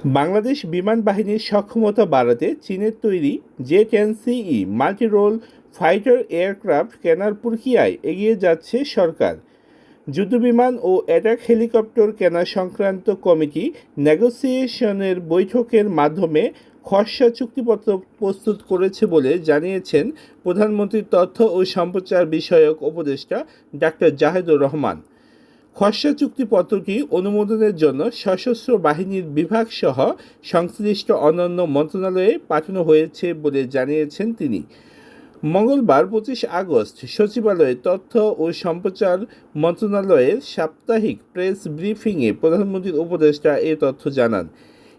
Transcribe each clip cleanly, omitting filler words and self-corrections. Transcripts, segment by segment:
বাংলাদেশ বিমান বাহিনীর সক্ষমতা বাড়াতে চীনের তৈরি জে-10সিই মাল্টি-রোল ফাইটার এয়ারক্রাফট কেনার প্রক্রিয়ায় এগিয়ে যাচ্ছে সরকার। যুদ্ধবিমান ও অ্যাটাক হেলিকপ্টার কেনা সংক্রান্ত কমিটি নেগোসিয়েশনের বৈঠকের মাধ্যমে খসড়া চুক্তিপত্র প্রস্তুত করেছে বলে জানিয়েছেন প্রধানমন্ত্রীর তথ্য ও সম্প্রচার বিষয়ক উপদেষ্টা ডাক্তার জাহিদুর রহমান। খসড়া চুক্তিপত্রটি অনুমোদনের জন্য সশস্ত্র বাহিনীর বিভাগসহ সংশ্লিষ্ট অন্যান্য মন্ত্রণালয়ে পাঠানো হয়েছে বলে জানিয়েছেন তিনি। মঙ্গলবার 25 আগস্ট সচিবালয়ে তথ্য ও সম্প্রচার মন্ত্রণালয়ের সাপ্তাহিক প্রেস ব্রিফিংয়ে প্রধানমন্ত্রীর উপদেষ্টা এ তথ্য জানান।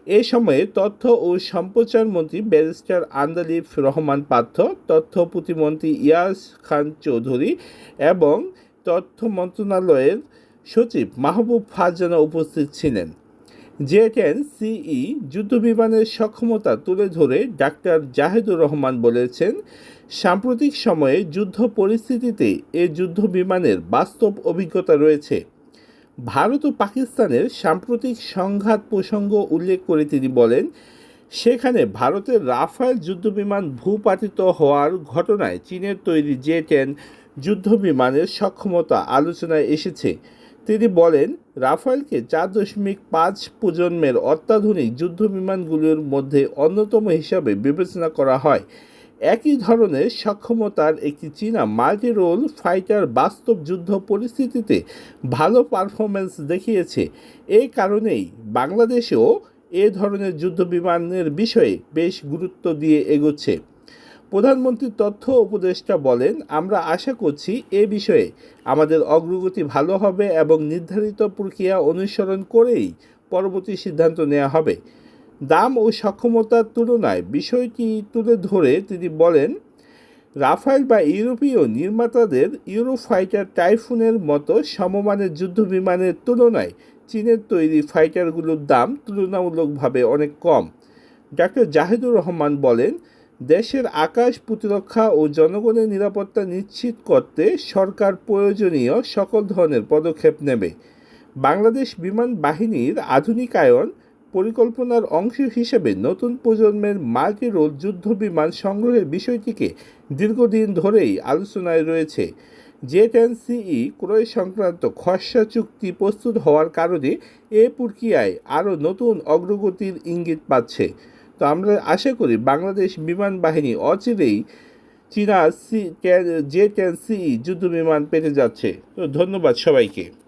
এ সময়ে তথ্য ও সম্প্রচার মন্ত্রী ব্যারিস্টার আন্দালিব রহমান পার্থ, তথ্য প্রতিমন্ত্রী ইয়াস খান চৌধুরী এবং তথ্য মন্ত্রণালয়ের সচিব মাহবুব ফারজানা উপস্থিত ছিলেন। জে-10সিই যুদ্ধবিমানের সক্ষমতা তুলে ধরে ডাক্তার জাহিদুর রহমান বলেছেন, সাম্প্রতিক সময়ে যুদ্ধ পরিস্থিতিতে এ যুদ্ধবিমানের বাস্তব অভিজ্ঞতা রয়েছে। ভারত ও পাকিস্তানের সাম্প্রতিক সংঘাত প্রসঙ্গ উল্লেখ করে তিনি বলেন, সেখানে ভারতের রাফায়েল যুদ্ধবিমান ভূপাতিত হওয়ার ঘটনায় চীনের তৈরি জে-10 যুদ্ধবিমানের সক্ষমতা আলোচনায় এসেছে। তিনি বলেন, রাফায়েলকে 4.5 প্রজন্মের অত্যাধুনিক যুদ্ধবিমানগুলোর মধ্যে অন্যতম হিসাবে বিবেচনা করা হয়। একই ধরনের সক্ষমতার একটি চীনা মাল্টি রোল ফাইটার বাস্তব যুদ্ধ পরিস্থিতিতে ভালো পারফরমেন্স দেখিয়েছে। এই কারণেই বাংলাদেশেও এ ধরনের যুদ্ধবিমানের বিষয়ে বেশ গুরুত্ব দিয়ে এগোচ্ছে। প্রধানমন্ত্রীর তথ্য উপদেষ্টা বলেন, আমরা আশা করছি এ বিষয়ে আমাদের অগ্রগতি ভালো হবে এবং নির্ধারিত প্রক্রিয়া অনুসরণ করেই পরবর্তী সিদ্ধান্ত নেওয়া হবে। দাম ও সক্ষমতার তুলনায় বিষয়টি তুলে ধরে তিনি বলেন, রাফায়েল বা ইউরোপীয় নির্মাতাদের ইউরোফাইটার টাইফুনের মতো সমমানের যুদ্ধবিমানের তুলনায় চীনের তৈরি ফাইটারগুলোর দাম তুলনামূলকভাবে অনেক কম। ডাক্তার জাহিদুর রহমান বলেন, দেশের আকাশ প্রতিরক্ষা ও জনগণের নিরাপত্তা নিশ্চিত করতে সরকার প্রয়োজনীয় সকল ধরনের পদক্ষেপ নেবে। বাংলাদেশ বিমান বাহিনীর আধুনিকায়ন পরিকল্পনার অংশ হিসেবে নতুন প্রজন্মের মাল্টি রোল যুদ্ধবিমান সংগ্রহের বিষয়টিকে দীর্ঘদিন ধরেই আলোচনায় রয়েছে। জে-10সিই ক্রয় সংক্রান্ত খসড়া চুক্তি প্রস্তুত হওয়ার কারণে এ প্রক্রিয়ায় আরও নতুন অগ্রগতির ইঙ্গিত পাচ্ছে। তো আমরা আশা করি বাংলাদেশ বিমান বাহিনী অচিরেই চীনা জে-10সিই যুদ্ধবিমান পেতে যাচ্ছে। তো ধন্যবাদ সবাইকে।